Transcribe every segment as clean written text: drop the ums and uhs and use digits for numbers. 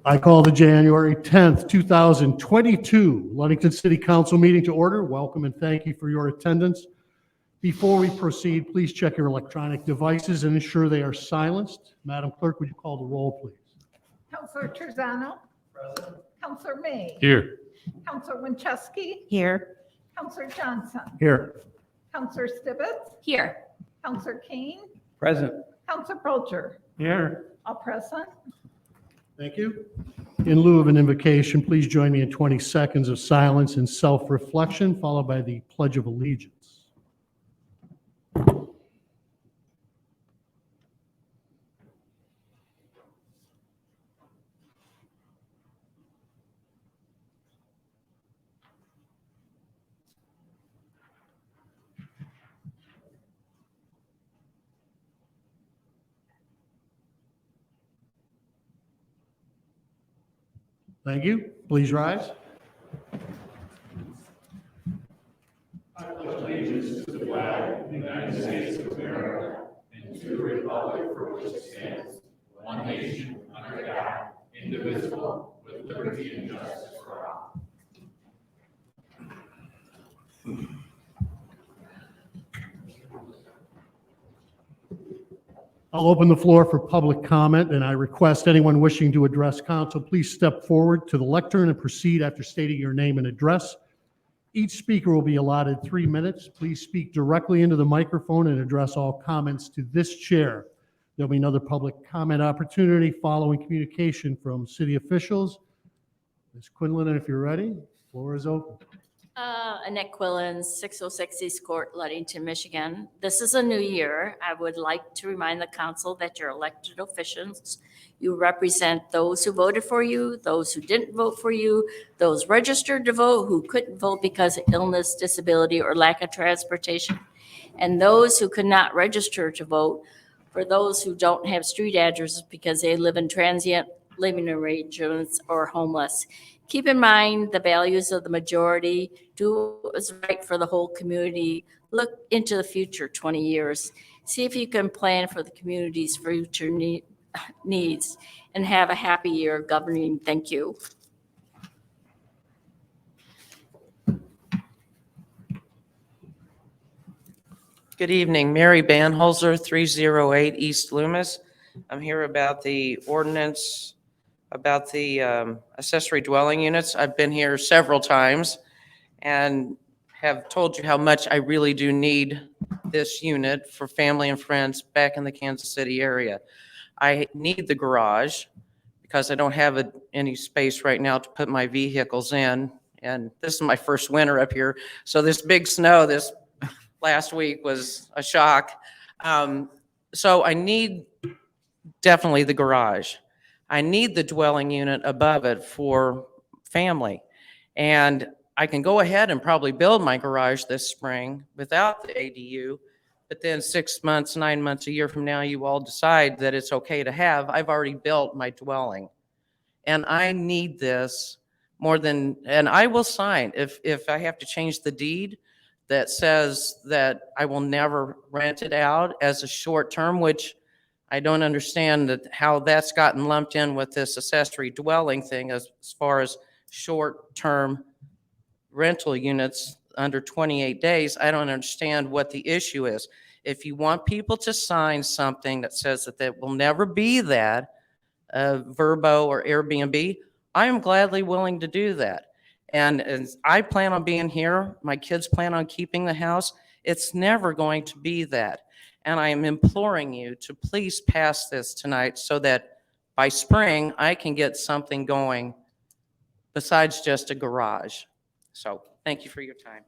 I call the January 10th, 2022 Ludington City Council meeting to order. Welcome and thank you for your attendance. Before we proceed, please check your electronic devices and ensure they are silenced. Madam Clerk, would you call the roll, please? Councilor Terzano? Present. Councilor May? Here. Councilor Winchesky? Here. Councilor Johnson? Here. Councilor Stibbitz? Here. Councilor Kane? Present. Councilor Pulcher? Here. All present. Thank you. In lieu of an invocation, please join me in 20 seconds of silence and self-reflection, followed by the Pledge of Allegiance. Thank you. Please rise. I'll open the floor for public comment, and I request anyone wishing to address council, please step forward to the lectern and proceed after stating your name and address. Each speaker will be allotted 3 minutes. Please speak directly into the microphone and address all comments to this chair. There'll be another public comment opportunity following communication from city officials. Ms. Quinlan, if you're ready, the floor is open. Annette Quillen, 606 East Court, Ludington, Michigan. This is a new year. I would like to remind the council that you're elected officials. You represent those who voted for you, those who didn't vote for you, those registered to vote who couldn't vote because of illness, disability, or lack of transportation, and those who could not register to vote, for those who don't have street addresses because they live in transient living arrangements or homeless. Keep in mind the values of the majority. Do what is right for the whole community. Look into the future 20 years. See if you can plan for the community's future needs and have a happy year governing. Thank you. Good evening, Mary Banholzer, 308 East Loomis. I'm here about the ordinance about the accessory dwelling units. I've been here several times and have told you how much I really do need this unit for family and friends back in the Kansas City area. I need the garage because I don't have any space right now to put my vehicles in. And this is my first winter up here. So this big snow this last week was a shock. So I need definitely the garage. I need the dwelling unit above it for family. And I can go ahead and probably build my garage this spring without the ADU, but then 6 months, 9 months, a year from now, you all decide that it's okay to have. I've already built my dwelling. And I need this more than, and I will sign if I have to change the deed that says that I will never rent it out as a short term, which I don't understand how that's gotten lumped in with this accessory dwelling thing as far as short-term rental units under 28 days. I don't understand what the issue is. If you want people to sign something that says that there will never be that, Vrbo or Airbnb, I am gladly willing to do that. And I plan on being here. My kids plan on keeping the house. It's never going to be that. And I am imploring you to please pass this tonight so that by spring, I can get something going besides just a garage. So thank you for your time.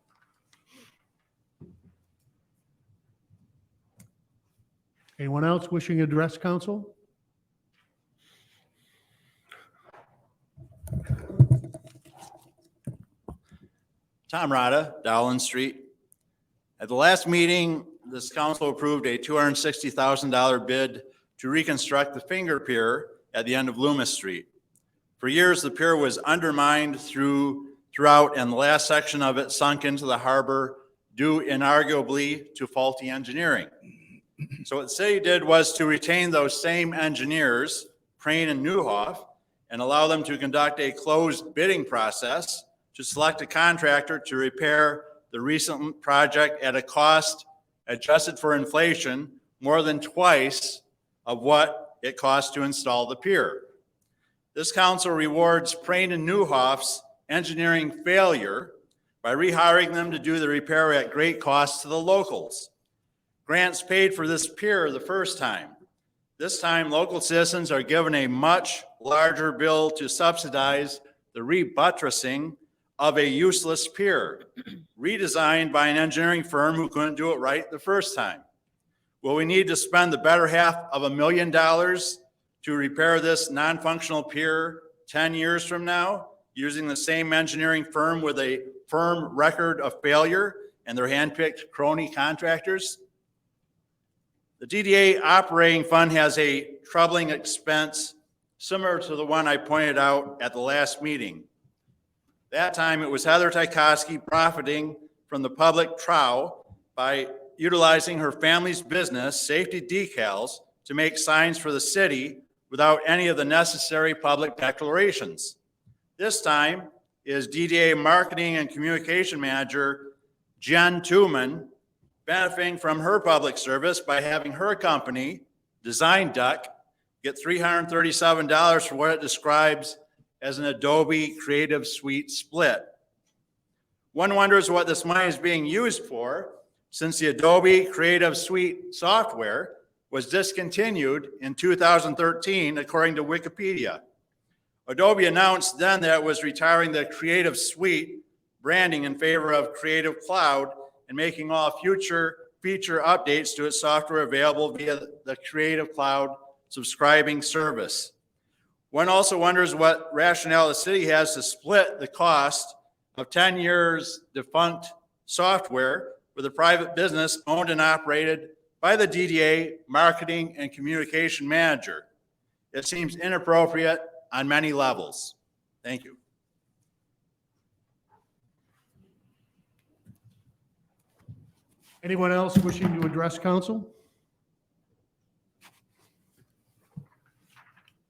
Anyone else wishing to address council? Tom Rada, Dowland Street. At the last meeting, this council approved a $260,000 bid to reconstruct the finger pier at the end of Loomis Street. For years, the pier was undermined throughout, and the last section of it sunk into the harbor due inarguably to faulty engineering. So what the city did was to retain those same engineers, Prane and Newhoff, and allow them to conduct a closed bidding process to select a contractor to repair the recent project at a cost adjusted for inflation more than twice of what it costs to install the pier. This council rewards Prain and Newhoff's engineering failure by rehiring them to do the repair at great cost to the locals. Grants paid for this pier the first time. This time, local citizens are given a much larger bill to subsidize the rebuttressing of a useless pier, redesigned by an engineering firm who couldn't do it right the first time. Will we need to spend the better half of $1 million to repair this non-functional pier 10 years from now, using the same engineering firm with a firm record of failure and their handpicked crony contractors? The DDA operating fund has a troubling expense similar to the one I pointed out at the last meeting. That time it was Heather Tykowski profiting from the public trow by utilizing her family's business, Safety Decals, to make signs for the city without any of the necessary public declarations. This time is DDA Marketing and Communication Manager Jen Tooman benefiting from her public service by having her company, Design Duck, get $337 for what it describes as an Adobe Creative Suite split. One wonders what this money is being used for, since the Adobe Creative Suite software was discontinued in 2013, according to Wikipedia. Adobe announced then that it was retiring the Creative Suite branding in favor of Creative Cloud and making all future feature updates to its software available via the Creative Cloud subscribing service. One also wonders what rationale the city has to split the cost of 10 years defunct software with a private business owned and operated by the DDA Marketing and Communication Manager. It seems inappropriate on many levels. Thank you. Anyone else wishing to address council?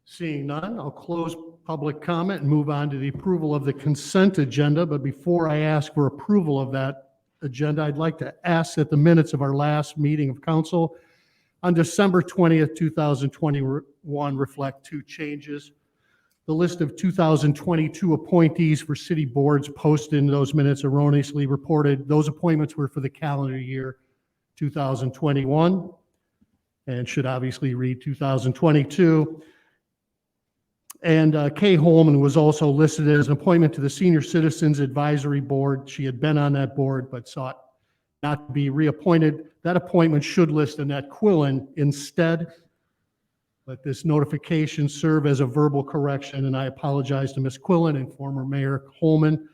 Seeing none, I'll close public comment and move on to the approval of the consent agenda. But before I ask for approval of that agenda, I'd like to ask that the minutes of our last meeting of council on December 20th, 2021 reflect two changes. The list of 2022 appointees for city boards posted in those minutes erroneously reported those appointments were for the calendar year 2021 and should obviously read 2022. And Kay Holman was also listed as an appointment to the Senior Citizens Advisory Board. She had been on that board but sought not to be reappointed. That appointment should list Annette Quillen instead. Let this notification serve as a verbal correction, and I apologize to Ms. Quillen and former Mayor Holman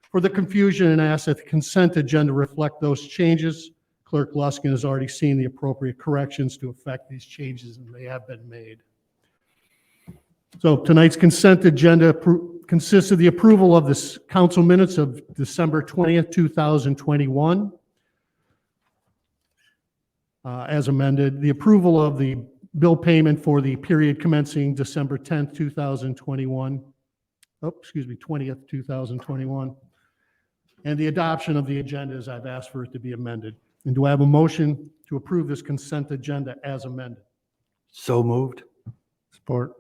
for the confusion and ask that the consent agenda reflect those changes. Clerk Luskin has already seen the appropriate corrections to effect these changes, and they have been made. So tonight's consent agenda consists of the approval of the council minutes of December 20th, 2021, as amended, the approval of the bill payment for the period commencing December 10th, 2021, 20th, 2021, and the adoption of the agenda as I've asked for it to be amended. And do I have a motion to approve this consent agenda as amended? So moved. Support.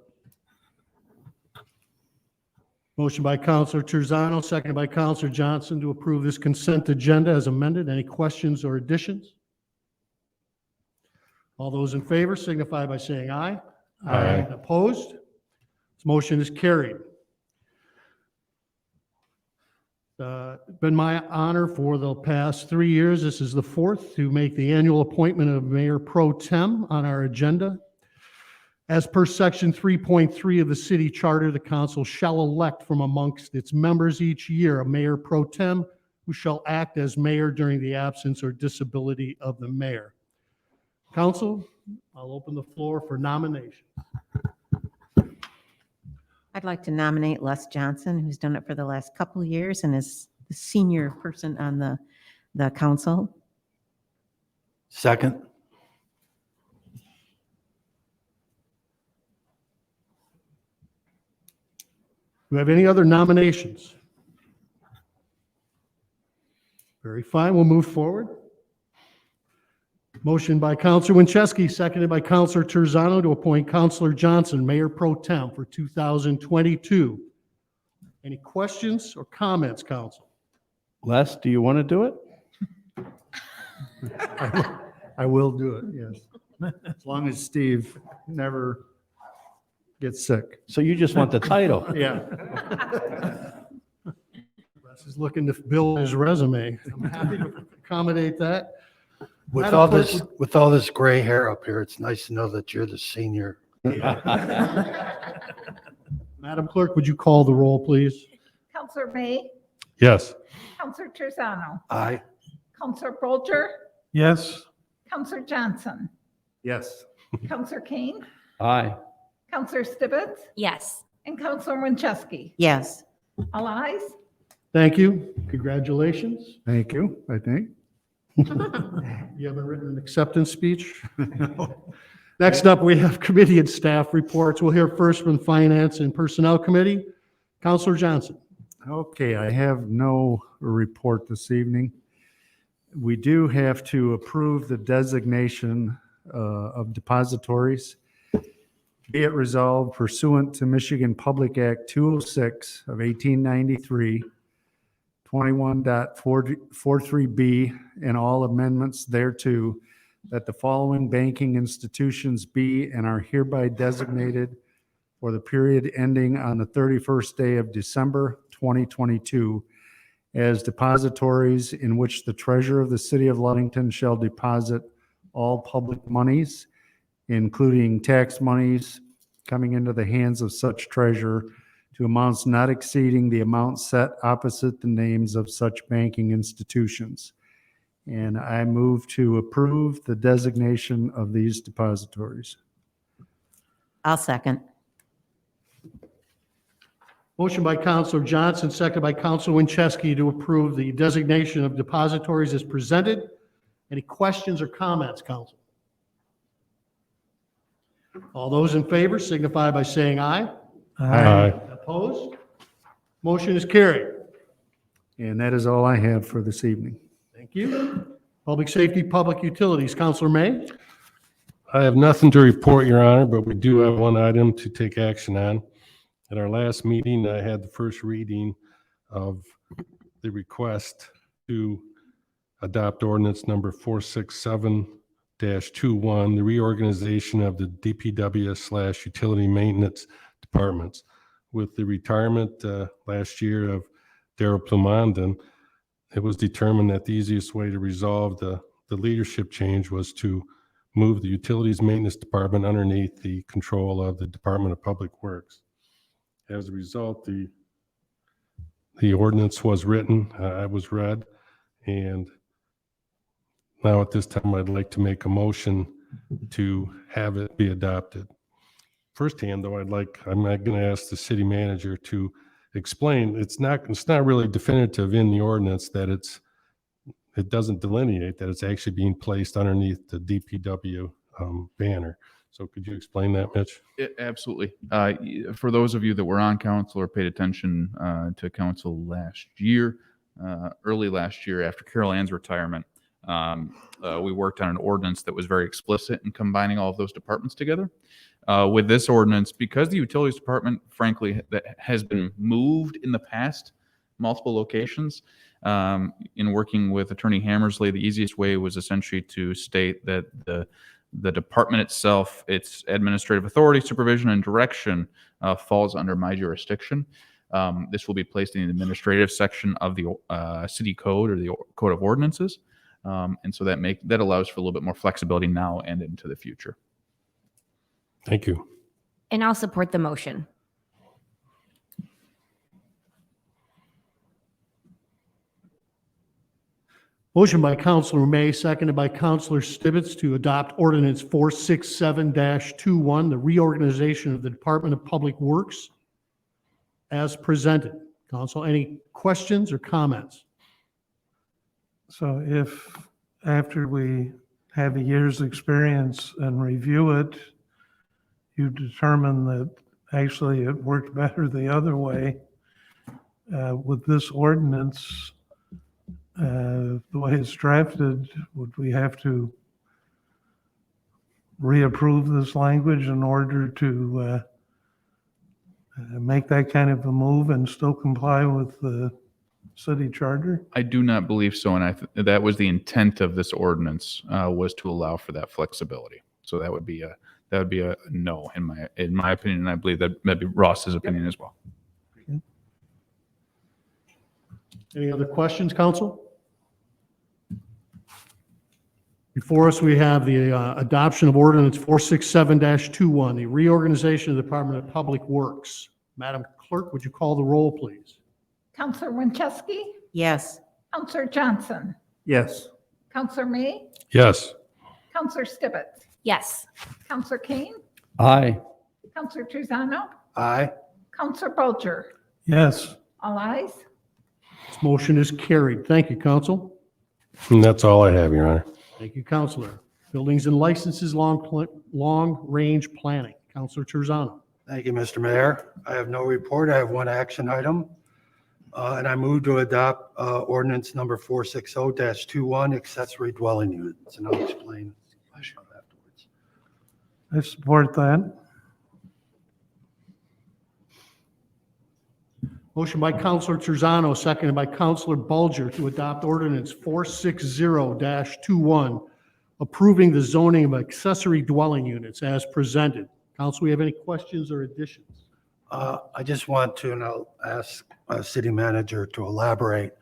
Motion by Counselor Terzano, seconded by Counselor Johnson to approve this consent agenda as amended. Any questions or additions? All those in favor signify by saying aye. Aye. Opposed? This motion is carried. Been my honor for the past 3 years, this is the fourth, to make the annual appointment of Mayor Pro Tem on our agenda. As per section 3.3 of the city charter, the council shall elect from amongst its members each year a Mayor Pro Tem who shall act as mayor during the absence or disability of the mayor. Council, I'll open the floor for nomination. I'd like to nominate Les Johnson, who's done it for the last couple of years and is the senior person on the council. Second. we have any other nominations? Very fine, we'll move forward. Motion by Counselor Winchesky, seconded by Counselor Terzano to appoint Counselor Johnson Mayor Pro Tem for 2022. Any questions or comments, council? Les, do you want to do it? I will do it, yes. As long as Steve never gets sick. So you just want the title? Yeah. Russ is looking to build his resume. I'm happy to accommodate that. With Madam all Clerk, this, with all this gray hair up here, it's nice to know that you're the senior. Madam Clerk, would you call the roll, please? Counselor May, Yes. Counselor Terzano, Aye. Counselor Plocher, Yes. Counselor Johnson, Yes. Counselor Kane, Aye. Counselor Stibbits, Yes. and Counselor Winchesky. Yes. All ayes. Thank you. Congratulations. Thank you, I think. You haven't written an acceptance speech? Next up, we have committee and staff reports. We'll hear first from Finance and Personnel Committee. Counselor Johnson. Okay, I have no report this evening. We do have to approve the designation of depositories. Be it resolved pursuant to Michigan Public Act 206 of 1893, 21.43B, and all amendments thereto, that the following banking institutions be and are hereby designated for the period ending on the 31st day of December 2022 as depositories in which the treasurer of the city of Ludington shall deposit all public monies, including tax monies coming into the hands of such treasurer, to amounts not exceeding the amount set opposite the names of such banking institutions. And I move to approve the designation of these depositories. I'll second. Motion by Counselor Johnson, second by Counselor Winchesky to approve the designation of depositories as presented. Any questions or comments, council? All those in favor signify by saying aye. Opposed? Motion is carried. And that is all I have for this evening. Thank you. Public Safety, Public Utilities, Counselor May. I have nothing to report, Your Honor, but we do have one item to take action on. At our last meeting, I had the first reading of the request to adopt ordinance number 467-21, the reorganization of the DPW/utility maintenance departments. With the retirement last year of Darrell Plumondon, it was determined that the easiest way to resolve the leadership change was to move the utilities maintenance department underneath the control of the Department of Public Works. As a result, the ordinance was written, it was read, and now at this time, I'd like to make a motion to have it be adopted. Firsthand, though, I'm going to ask the city manager to explain. It's not really definitive in the ordinance that it doesn't delineate that it's actually being placed underneath the DPW banner. So could you explain that, Mitch? Absolutely. For those of you that were on council or paid attention to council last year, early last year after Carol Ann's retirement, we worked on an ordinance that was very explicit in combining all of those departments together. With this ordinance, because the utilities department, frankly, that has been moved in the past, multiple locations, in working with Attorney Hammersley, the easiest way was essentially to state that the department itself, its administrative authority, supervision, and direction falls under my jurisdiction. This will be placed in the administrative section of the city code or the code of ordinances. And so that allows for a little bit more flexibility now and into the future. Thank you. And I'll support the motion. Motion by Counselor May, seconded by Counselor Stibbits to adopt ordinance 467-21, the reorganization of the Department of Public Works as presented. Council, any questions or comments? So if after we have a year's experience and review it, you determine that actually, it worked better the other way. With this ordinance, the way it's drafted, would we have to reapprove this language in order to make that kind of a move and still comply with the city charter? I do not believe so, and that was the intent of this ordinance, was to allow for that flexibility. So that would be a no in my opinion, and I believe that'd be Ross's opinion as well. Any other questions, council? Before us, we have the adoption of ordinance 467-21, the reorganization of the Department of Public Works. Madam Clerk, would you call the roll, please? Counselor Winchesky, Yes. Counselor Johnson, Yes. Counselor May, Yes. Counselor Stibbits, Yes. Counselor Kane, Aye. Counselor Truzano, Aye. Counselor Bulger. Yes. All ayes. This motion is carried. Thank you, council. And that's all I have, Your Honor. Thank you, Counselor. Buildings and licenses, long-range planning. Counselor Terzano. Thank you, Mr. Mayor. I have no report. I have one action item. And I move to adopt ordinance number 460-21, accessory dwelling units. And I'll explain afterwards. I support that. Motion by Counselor Terzano, seconded by Counselor Bulger to adopt ordinance 460-21, approving the zoning of accessory dwelling units as presented. Council, we have any questions or additions? I just want to, and I'll ask city manager to elaborate.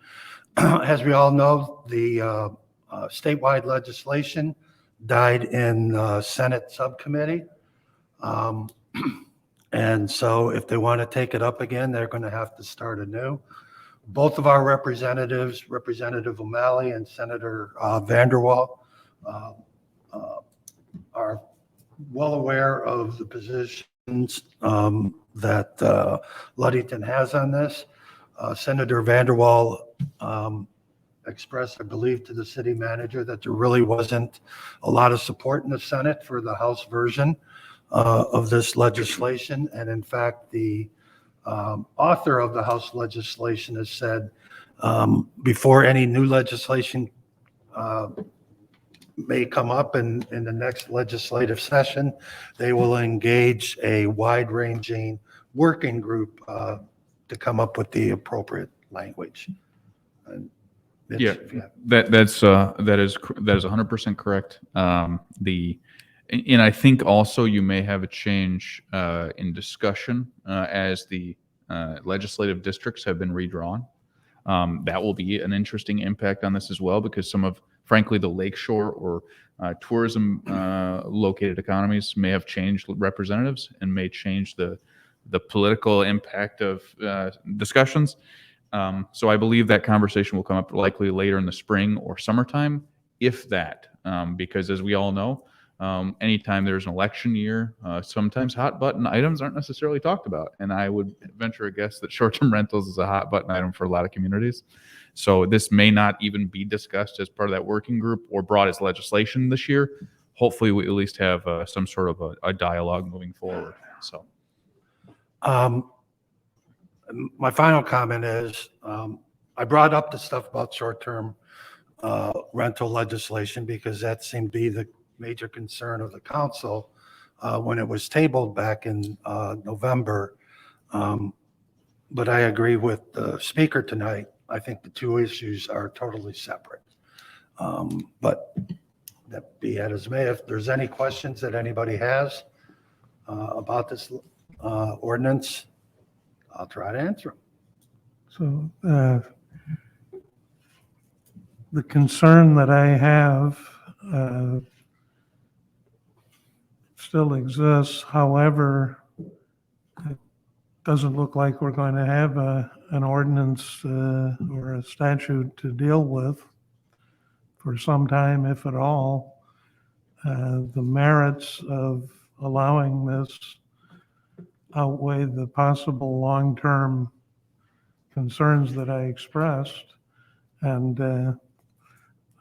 As we all know, the statewide legislation died in Senate subcommittee. And so if they want to take it up again, they're going to have to start anew. Both of our representatives, Representative O'Malley and Senator Vanderwall, are well aware of the positions that Ludington has on this. Senator Vanderwall expressed, I believe, to the city manager that there really wasn't a lot of support in the Senate for the House version of this legislation. And in fact, the author of the House legislation has said before any new legislation may come up in the next legislative session, they will engage a wide-ranging working group to come up with the appropriate language. And Mitch, Yeah, if you have- that is 100% correct. And I think also you may have a change in discussion as the legislative districts have been redrawn. That will be an interesting impact on this as well, because some of, frankly, the lakeshore or tourism located economies may have changed representatives and may change the political impact of discussions. So I believe that conversation will come up likely later in the spring or summertime, if that, because as we all know, anytime there's an election year, sometimes hot button items aren't necessarily talked about. And I would venture a guess that short-term rentals is a hot button item for a lot of communities. So this may not even be discussed as part of that working group or brought as legislation this year. Hopefully we at least have some sort of a dialogue moving forward. So. My final comment is I brought up the stuff about short-term rental legislation because that seemed to be the major concern of the council when it was tabled back in November. But I agree with the speaker tonight. I think the two issues are totally separate. But that be as may, if there's any questions that anybody has about this ordinance, I'll try to answer them. So the concern that I have still exists. However, it doesn't look like we're going to have an ordinance or a statute to deal with for some time, if at all. The merits of allowing this outweigh the possible long-term concerns that I expressed. And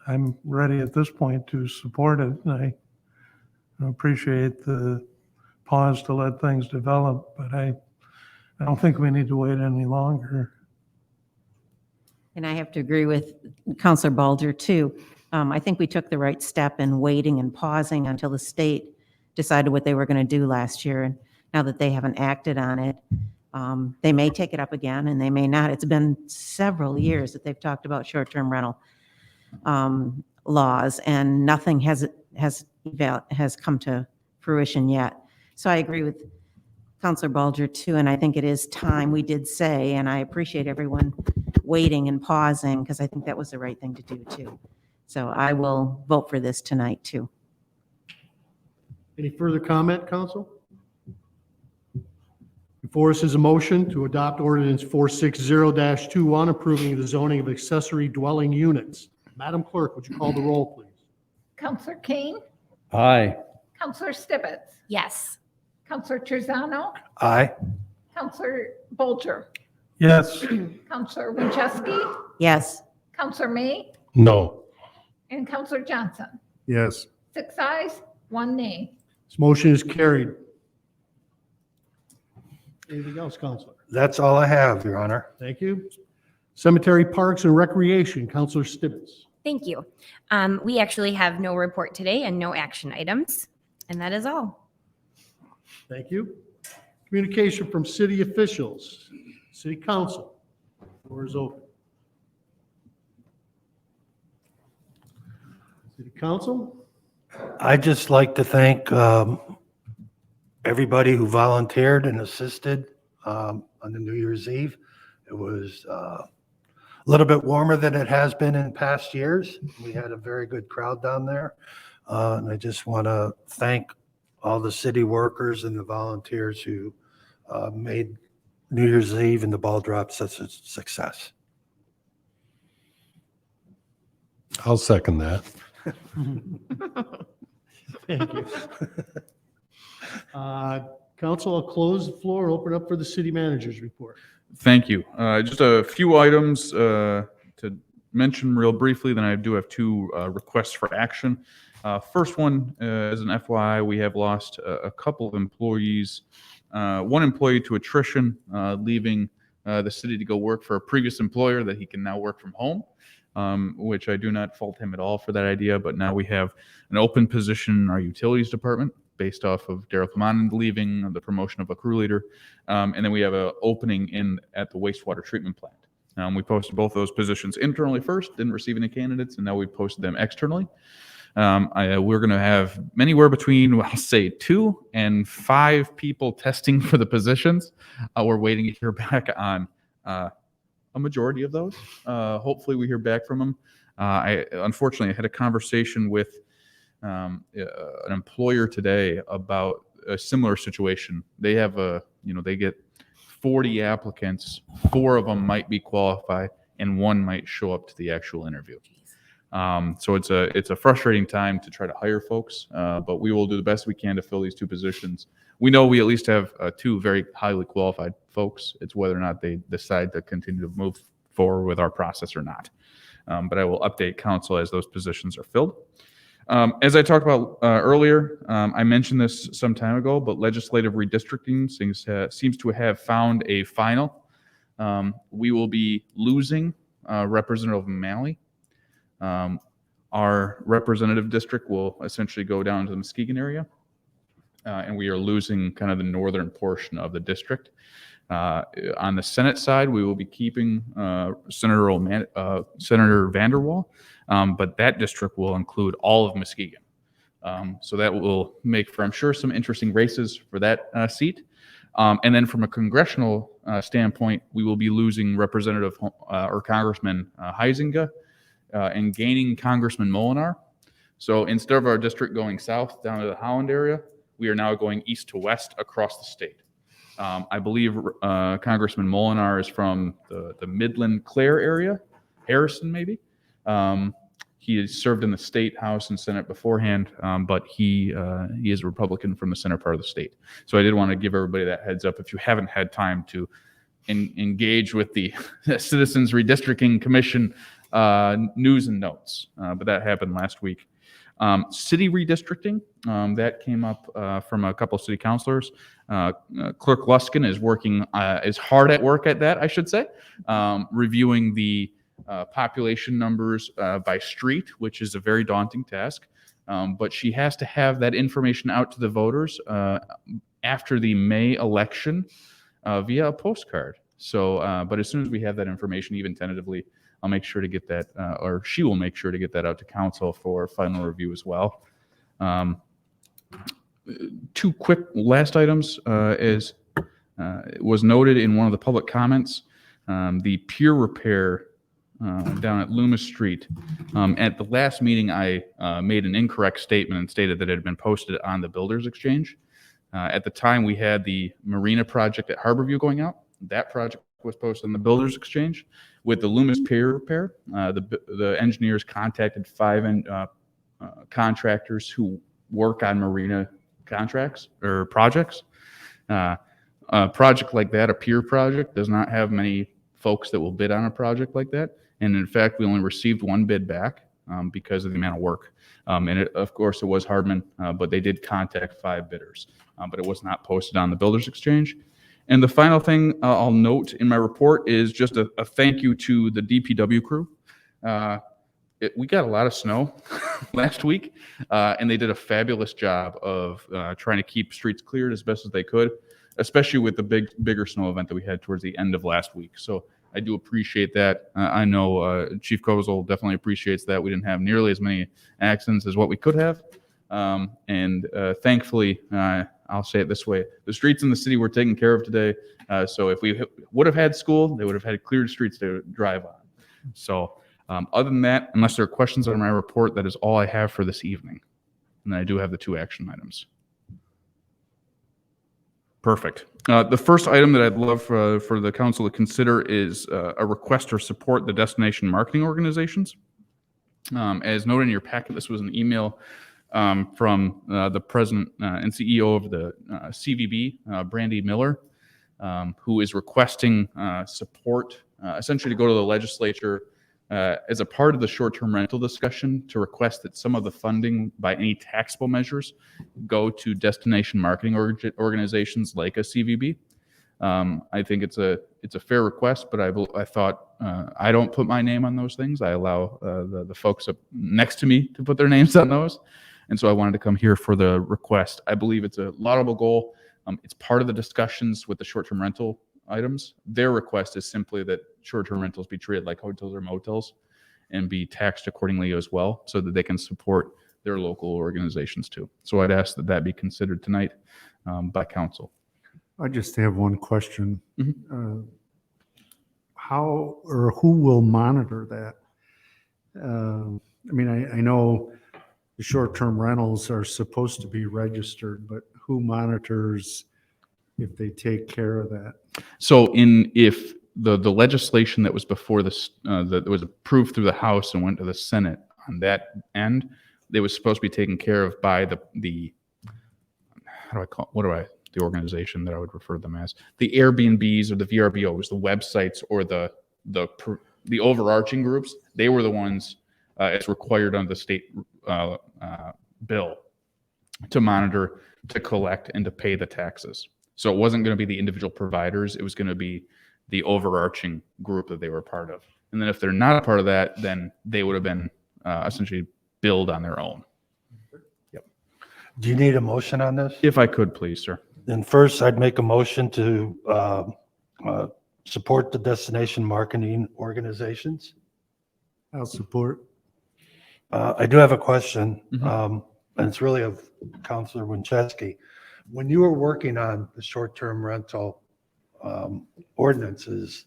I'm ready at this point to support it. And I appreciate the pause to let things develop, but I don't think we need to wait any longer. And I have to agree with Counselor Balger too. I think we took the right step in waiting and pausing until the state decided what they were going to do last year. And now that they haven't acted on it, they may take it up again and they may not. It's been several years that they've talked about short-term rental laws, and nothing has come to fruition yet. So I agree with Counselor Balger too, and I think it is time. We did say, and I appreciate everyone waiting and pausing, because I think that was the right thing to do too. So I will vote for this tonight too. Any further comment, council? Before us is a motion to adopt ordinance 460-21, approving the zoning of accessory dwelling units. Madam Clerk, would you call the roll, please? Counselor Kane, Aye. Counselor Stibbits, Yes. Counselor Truzano, Aye. Counselor Bolger, Yes, Counselor Winchevsky, Yes. Counselor May, No. and Counselor Johnson. Yes. 6 ayes, 1 nay. This motion is carried. Anything else, Counselor? That's all I have, Your Honor. Thank you. Cemetery, Parks, and Recreation, Counselor Stibbits. Thank you. We actually have no report today and no action items, and that is all. Thank you. Communication from city officials. City Council. Floor is open. City Council? I'd just like to thank everybody who volunteered and assisted on the New Year's Eve. It was a little bit warmer than it has been in past years. We had a very good crowd down there. And I just want to thank all the city workers and the volunteers who made New Year's Eve and the ball drop such a success. I'll second that. Thank you. Council, I'll close the floor, open up for the city manager's report. Thank you. Just a few items to mention real briefly, then I do have two requests for action. First one, as an FYI, we have lost a couple of employees. One employee to attrition, leaving the city to go work for a previous employer that he can now work from home, which I do not fault him at all for that idea. But now we have an open position in our utilities department based off of Daryl Kaman leaving, the promotion of a crew leader. And then we have an opening at the wastewater treatment plant. We posted both those positions internally first, didn't receive any candidates, and now we posted them externally. We're going to have anywhere between, I'll say, 2 and 5 people testing for the positions. We're waiting to hear back on a majority of those. Hopefully we hear back from them. Unfortunately, I had a conversation with an employer today about a similar situation. They have they get 40 applicants, 4 of them might be qualified, and 1 might show up to the actual interview. So it's a frustrating time to try to hire folks, but we will do the best we can to fill these 2 positions. We know we at least have 2 very highly qualified folks. It's whether or not they decide to continue to move forward with our process or not. But I will update council as those positions are filled. As I talked about earlier, I mentioned this some time ago, but legislative redistricting seems to have found a final. We will be losing Representative Malley. Our representative district will essentially go down to the Muskegon area, and we are losing kind of the northern portion of the district. On the Senate side, we will be keeping Senator Vanderwall, but that district will include all of Muskegon. So that will make for, I'm sure, some interesting races for that seat. And then from a congressional standpoint, we will be losing Representative or Congressman Huizenga and gaining Congressman Molinar. So instead of our district going south down to the Holland area, we are now going east to west across the state. I believe Congressman Molinar is from the Midland Clare area, Harrison maybe. He has served in the state house and Senate beforehand, but he is a Republican from the center part of the state. So I did want to give everybody that heads up if you haven't had time to engage with the Citizens Redistricting Commission news and notes, but that happened last week. City redistricting, that came up from a couple of city councilors. Clerk Luskin is hard at work at that, I should say, reviewing the population numbers by street, which is a very daunting task. But she has to have that information out to the voters after the May election via a postcard. So, but as soon as we have that information, even tentatively, I'll make sure to get that, or she will make sure to get that out to council for final review as well. Two quick last items is it was noted in one of the public comments, the pier repair down at Loomis Street. At the last meeting, I made an incorrect statement and stated that it had been posted on the Builders Exchange. At the time, we had the marina project at Harborview going out. That project was posted on the Builders Exchange. With the Loomis Pier repair, the engineers contacted 5 contractors who work on marina contracts or projects. A project like that, a pier project, does not have many folks that will bid on a project like that. And in fact, we only received 1 bid back because of the amount of work. And of course, it was Hardman, but they did contact 5 bidders, but it was not posted on the Builders Exchange. And the final thing I'll note in my report is just a thank you to the DPW crew. We got a lot of snow last week, and they did a fabulous job of trying to keep streets cleared as best as they could, especially with the bigger snow event that we had towards the end of last week. So I do appreciate that. I know Chief Kozel definitely appreciates that. We didn't have nearly as many accidents as what we could have. And thankfully, I'll say it this way, the streets in the city were taken care of today. So if we would have had school, they would have had cleared streets to drive on. So other than that, unless there are questions on my report, that is all I have for this evening. And I do have the 2 action items. Perfect. The first item that I'd love for the council to consider is a request to support the destination marketing organizations. As noted in your packet, this was an email from the president and CEO of the CVB, Brandy Miller, who is requesting support essentially to go to the legislature as a part of the short-term rental discussion to request that some of the funding by any taxable measures go to destination marketing organizations like a CVB. I think it's a fair request, but I thought I don't put my name on those things. I allow the folks up next to me to put their names on those. And so I wanted to come here for the request. I believe it's a laudable goal. It's part of the discussions with the short-term rental items. Their request is simply that short-term rentals be treated like hotels or motels and be taxed accordingly as well, so that they can support their local organizations too. So I'd ask that be considered tonight by council. I just have one question. How or who will monitor that? I mean, I know the short-term rentals are supposed to be registered, but who monitors if they take care of that? So if the legislation that was before this, that was approved through the House and went to the Senate on that end, it was supposed to be taken care of by the the organization that I would refer to them as, the Airbnbs or the VRBOs, the websites or the overarching groups. They were the ones as required under the state bill to monitor, to collect, and to pay the taxes. So it wasn't going to be the individual providers. It was going to be the overarching group that they were part of. And then if they're not a part of that, then they would have been essentially billed on their own. Yep. Do you need a motion on this? If I could, please, sir. Then first, I'd make a motion to support the destination marketing organizations. I'll support. I do have a question, and it's really of Councilor Winchesky. When you were working on the short-term rental ordinances,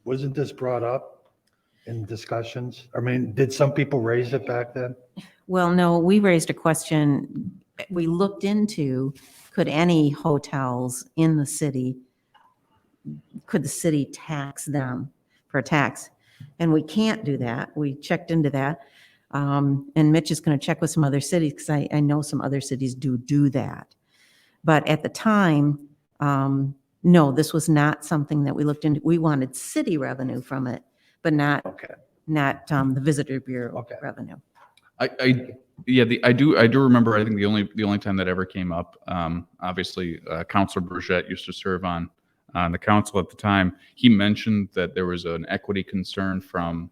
wasn't this brought up in discussions? I mean, did some people raise it back then? Well, no, we raised a question. We looked into, could any hotels in the city, could the city tax them for a tax? And we can't do that. We checked into that. And Mitch is going to check with some other cities because I know some other cities do that. But at the time, no, this was not something that we looked into. We wanted city revenue from it, but not the Visitor Bureau revenue. I do remember, I think the only time that ever came up, obviously, Councilor Burgett used to serve on the council at the time. He mentioned that there was an equity concern from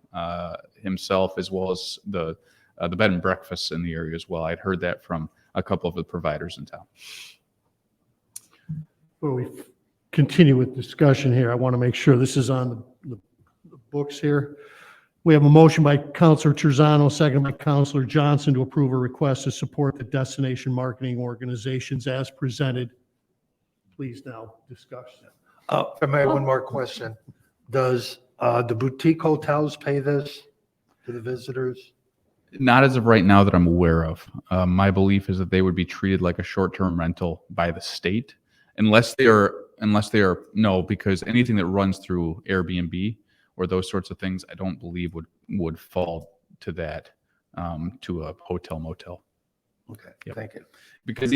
himself as well as the bed and breakfasts in the area as well. I'd heard that from a couple of the providers in town. Before we continue with discussion here, I want to make sure this is on the books here. We have a motion by Counselor Terzano, seconded by Counselor Johnson to approve a request to support the destination marketing organizations as presented. Please now discuss. If I may, have one more question. Does the boutique hotels pay this to the visitors? Not as of right now that I'm aware of. My belief is that they would be treated like a short-term rental by the state, unless they are no, because anything that runs through Airbnb or those sorts of things, I don't believe would fall to that, to a hotel motel. Okay, Yep. thank you. Because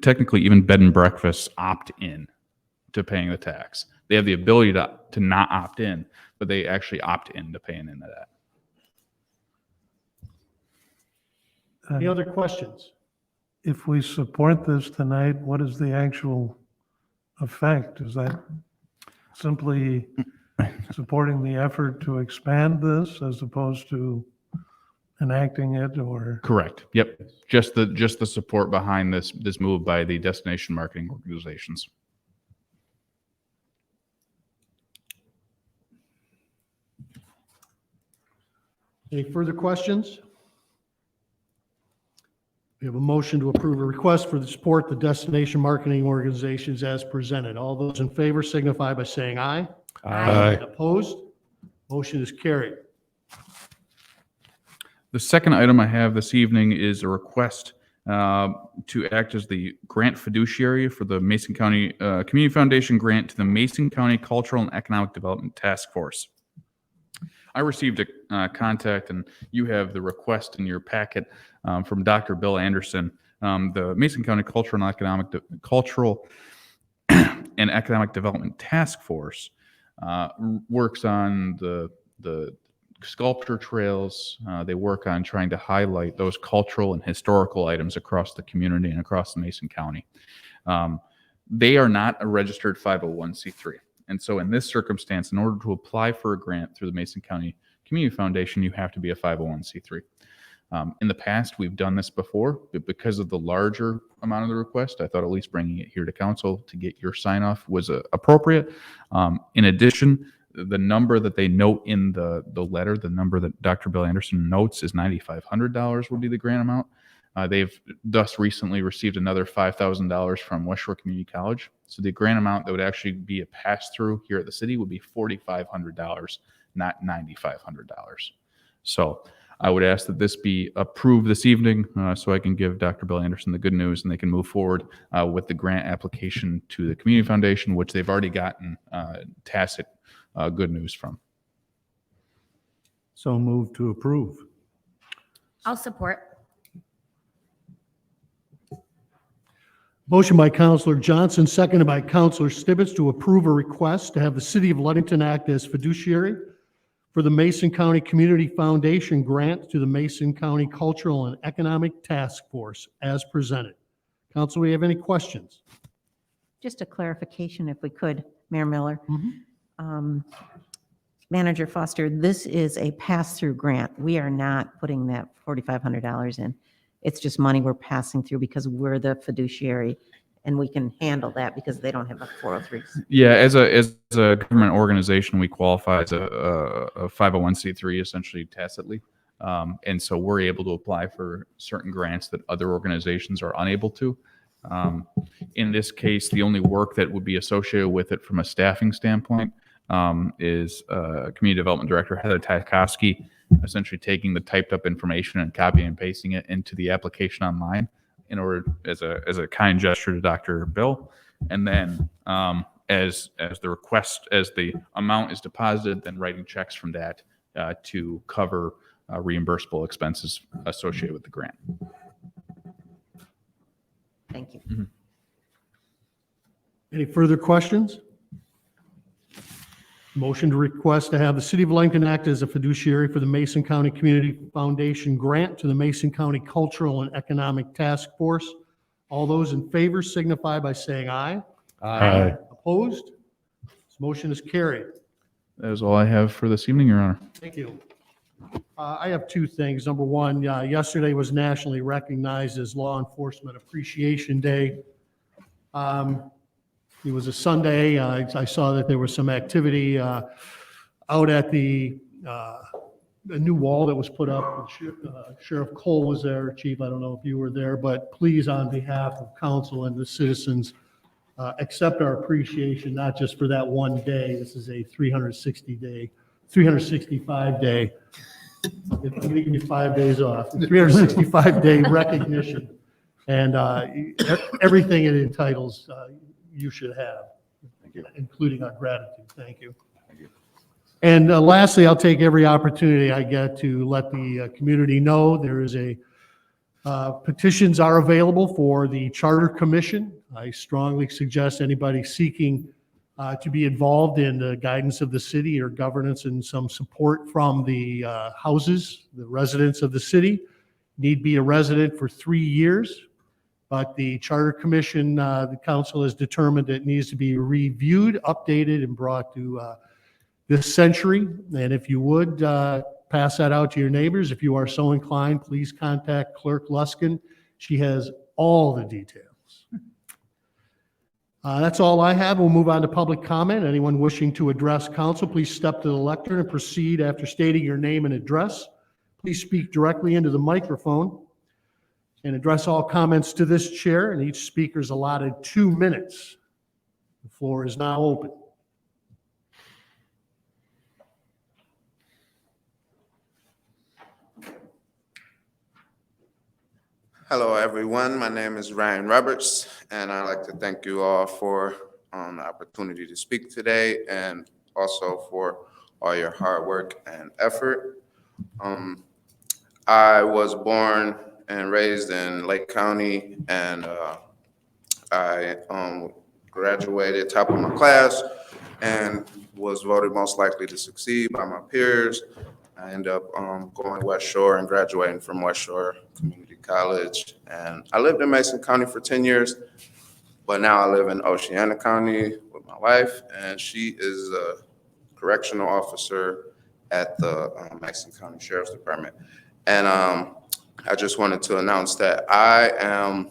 technically even bed and breakfasts opt in to paying the tax. They have the ability to not opt in, but they actually opt in to paying into that. Any other questions? If we support this tonight, what is the actual effect? Is that simply supporting the effort to expand this as opposed to enacting it, or? Correct. Yep. Just the support behind this move by the destination marketing organizations. Any further questions? We have a motion to approve a request for the support the destination marketing organizations as presented. All those in favor signify by saying aye. Aye. Opposed? Motion is carried. The second item I have this evening is a request to act as the grant fiduciary for the Mason County Community Foundation grant to the Mason County Cultural and Economic Development Task Force. I received a contact, and you have the request in your packet from Dr. Bill Anderson. The Mason County Cultural and Economic Development Task Force works on the sculpture trails. They work on trying to highlight those cultural and historical items across the community and across the Mason County. They are not a registered 501c3. And so in this circumstance, in order to apply for a grant through the Mason County Community Foundation, you have to be a 501c3. In the past, we've done this before, but because of the larger amount of the request, I thought at least bringing it here to council to get your sign off was appropriate. In addition, the number that they note in the letter, the number that Dr. Bill Anderson notes is $9,500 would be the grant amount. They've thus recently received another $5,000 from West Shore Community College. So the grant amount that would actually be a pass-through here at the city would be $4,500, not $9,500. So I would ask that this be approved this evening so I can give Dr. Bill Anderson the good news and they can move forward with the grant application to the Community Foundation, which they've already gotten tacit good news from. So move to approve. I'll support. Motion by Counselor Johnson, seconded by Counselor Stibbits to approve a request to have the City of Ludington act as fiduciary for the Mason County Community Foundation grant to the Mason County Cultural and Economic Task Force as presented. Council, we have any questions? Just a clarification, if we could, Mayor Miller. Manager Foster, this is a pass-through grant. We are not putting that $4,500 in. It's just money we're passing through because we're the fiduciary and we can handle that because they don't have a 403. Yeah, as a government organization, we qualify as a 501c3 essentially tacitly. And so we're able to apply for certain grants that other organizations are unable to. In this case, the only work that would be associated with it from a staffing standpoint is Community Development Director Heather Tykowski essentially taking the typed up information and copying and pasting it into the application online in order as a kind gesture to Dr. Bill. And then as the amount is deposited, then writing checks from that to cover reimbursable expenses associated with the grant. Thank you. Any further questions? Motion to request to have the City of Wellington act as a fiduciary for the Mason County Community Foundation grant to the Mason County Cultural and Economic Task Force. All those in favor signify by saying aye. Aye. Opposed? This motion is carried. That is all I have for this evening, Your Honor. Thank you. I have two things. Number one, yesterday was nationally recognized as Law Enforcement Appreciation Day. It was a Sunday. I saw that there was some activity out at the new wall that was put up. Sheriff Cole was there. Chief, I don't know if you were there, but please, on behalf of council and the citizens, accept our appreciation, not just for that one day. This is a 365 day. I'm going to give you 5 days off. 365-day recognition. And everything it entitles, you should have, including our gratitude. Thank you. And lastly, I'll take every opportunity I get to let the community know there is petitions are available for the Charter Commission. I strongly suggest anybody seeking to be involved in the guidance of the city or governance and some support from the houses, the residents of the city, need be a resident for 3 years. But the Charter Commission, the council has determined it needs to be reviewed, updated, and brought to this century. And if you would pass that out to your neighbors, if you are so inclined, please contact Clerk Luskin. She has all the details. That's all I have. We'll move on to public comment. Anyone wishing to address council, please step to the lectern and proceed after stating your name and address. Please speak directly into the microphone and address all comments to this chair, and each speaker is allotted 2 minutes. The floor is now open. Hello, everyone. My name is Ryan Roberts, and I'd like to thank you all for the opportunity to speak today and also for all your hard work and effort. I was born and raised in Lake County, and I graduated top of my class and was voted most likely to succeed by my peers. I ended up going West Shore and graduating from West Shore Community College. And I lived in Mason County for 10 years, but now I live in Oceana County with my wife, and she is a correctional officer at the Mason County Sheriff's Department. And I just wanted to announce that I am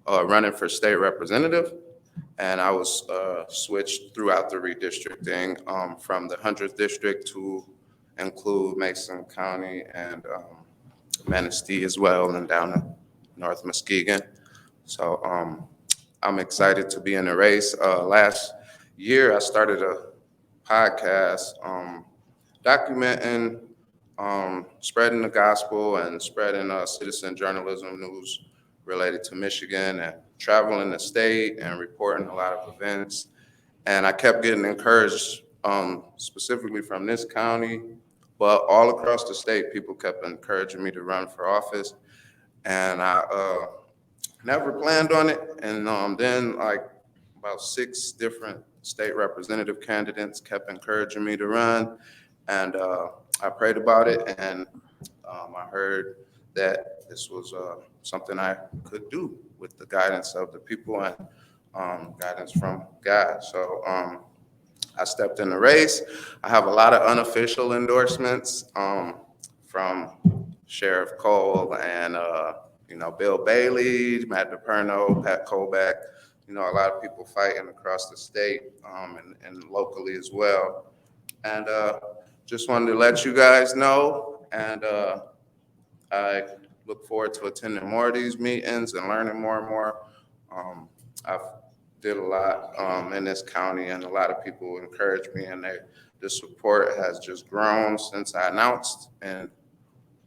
running for state representative, and I was switched throughout the redistricting from the 100th district to include Mason County and Manistee as well, and down to North Muskegon. So I'm excited to be in the race. Last year, I started a podcast documenting, spreading the gospel and spreading citizen journalism news related to Michigan, and traveling the state and reporting a lot of events. And I kept getting encouraged, specifically from this county, but all across the state, people kept encouraging me to run for office. And I never planned on it. And then like about 6 different state representative candidates kept encouraging me to run. And I prayed about it, and I heard that this was something I could do with the guidance of the people and guidance from God. So I stepped in the race. I have a lot of unofficial endorsements from Sheriff Cole and Bill Bailey, Matt DePerno, Pat Colback. A lot of people fighting across the state and locally as well. And just wanted to let you guys know, and I look forward to attending more of these meetings and learning more and more. I've did a lot in this county, and a lot of people encouraged me, and the support has just grown since I announced in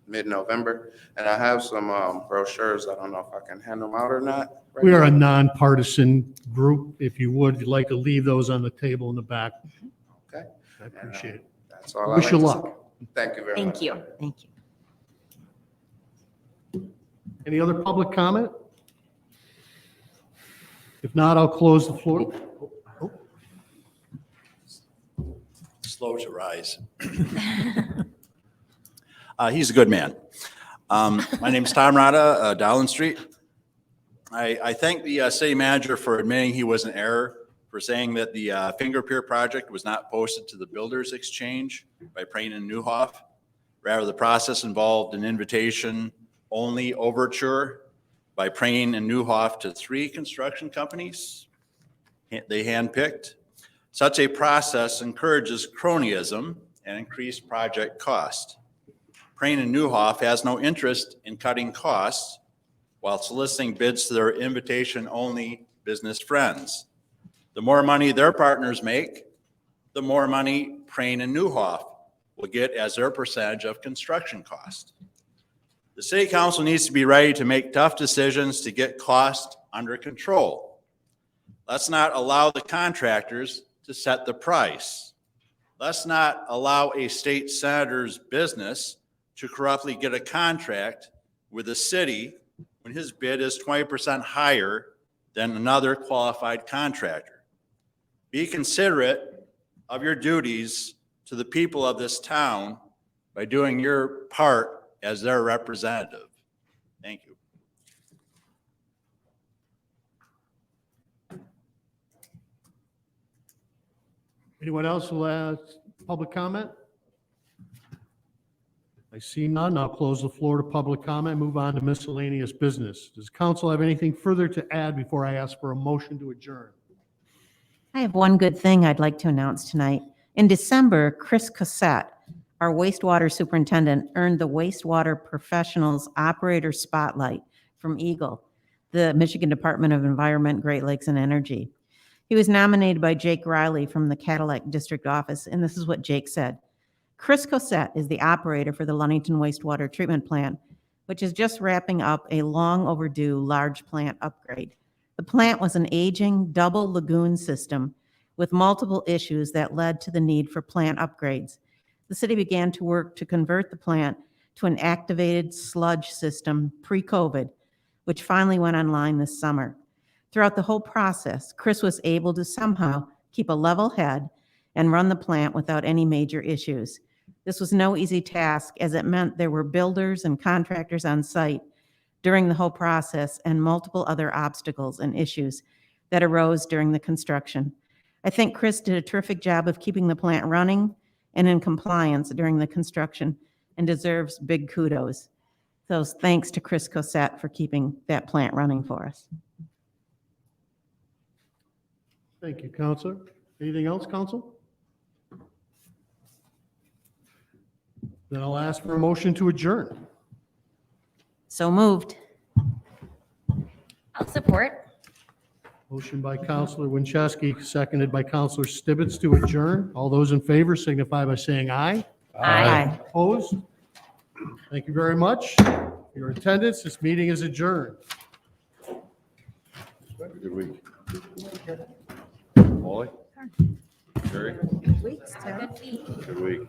mid-November. And I have some brochures. I don't know if I can hand them out or not. Right We are a now. nonpartisan group. If you would, you'd like to leave those on the table in the back. Okay. I appreciate it. That's all I Wish like you to luck. say. Thank you very much. Thank you. Thank you. Any other public comment? If not, I'll close the floor. slow to rise. He's a good man. My name is Tom Rada, Dowland Street. I thank the city manager for admitting he was in error for saying that the Finger Pier project was not posted to the Builders Exchange by Prain and Newhoff. Rather, the process involved an invitation-only overture by Prain and Newhoff to 3 construction companies they handpicked. Such a process encourages cronyism and increased project cost. Prain and Newhoff has no interest in cutting costs while soliciting bids to their invitation-only business friends. The more money their partners make, the more money Prain and Newhoff will get as their percentage of construction cost. The city council needs to be ready to make tough decisions to get costs under control. Let's not allow the contractors to set the price. Let's not allow a state senator's business to corruptly get a contract with the city when his bid is 20% higher than another qualified contractor. Be considerate of your duties to the people of this town by doing your part as their representative. Thank you. Anyone else who has public comment? I see none. I'll close the floor to public comment, move on to miscellaneous business. Does council have anything further to add before I ask for a motion to adjourn? I have one good thing I'd like to announce tonight. In December, Chris Cossette, our wastewater superintendent, earned the Wastewater Professionals Operator Spotlight from EGLE, the Michigan Department of Environment, Great Lakes, and Energy. He was nominated by Jake Riley from the Cadillac District Office, and this is what Jake said. Chris Cossette is the operator for the Ludington Wastewater Treatment Plant, which is just wrapping up a long overdue large plant upgrade. The plant was an aging double lagoon system with multiple issues that led to the need for plant upgrades. The city began to work to convert the plant to an activated sludge system pre-COVID, which finally went online this summer. Throughout the whole process, Chris was able to somehow keep a level head and run the plant without any major issues. This was no easy task, as it meant there were builders and contractors on site during the whole process and multiple other obstacles and issues that arose during the construction. I think Chris did a terrific job of keeping the plant running and in compliance during the construction and deserves big kudos. So thanks to Chris Cossette for keeping that plant running for us. Thank you, Counselor. Anything else, Council? Then I'll ask for a motion to adjourn. So moved. I'll support. Motion by Counselor Winchesky, seconded by Counselor Stibbits to adjourn. All those in favor signify by saying aye. Aye. Opposed? Thank you very much for your attendance. This meeting is adjourned. Good week. Molly? Jerry? Good week.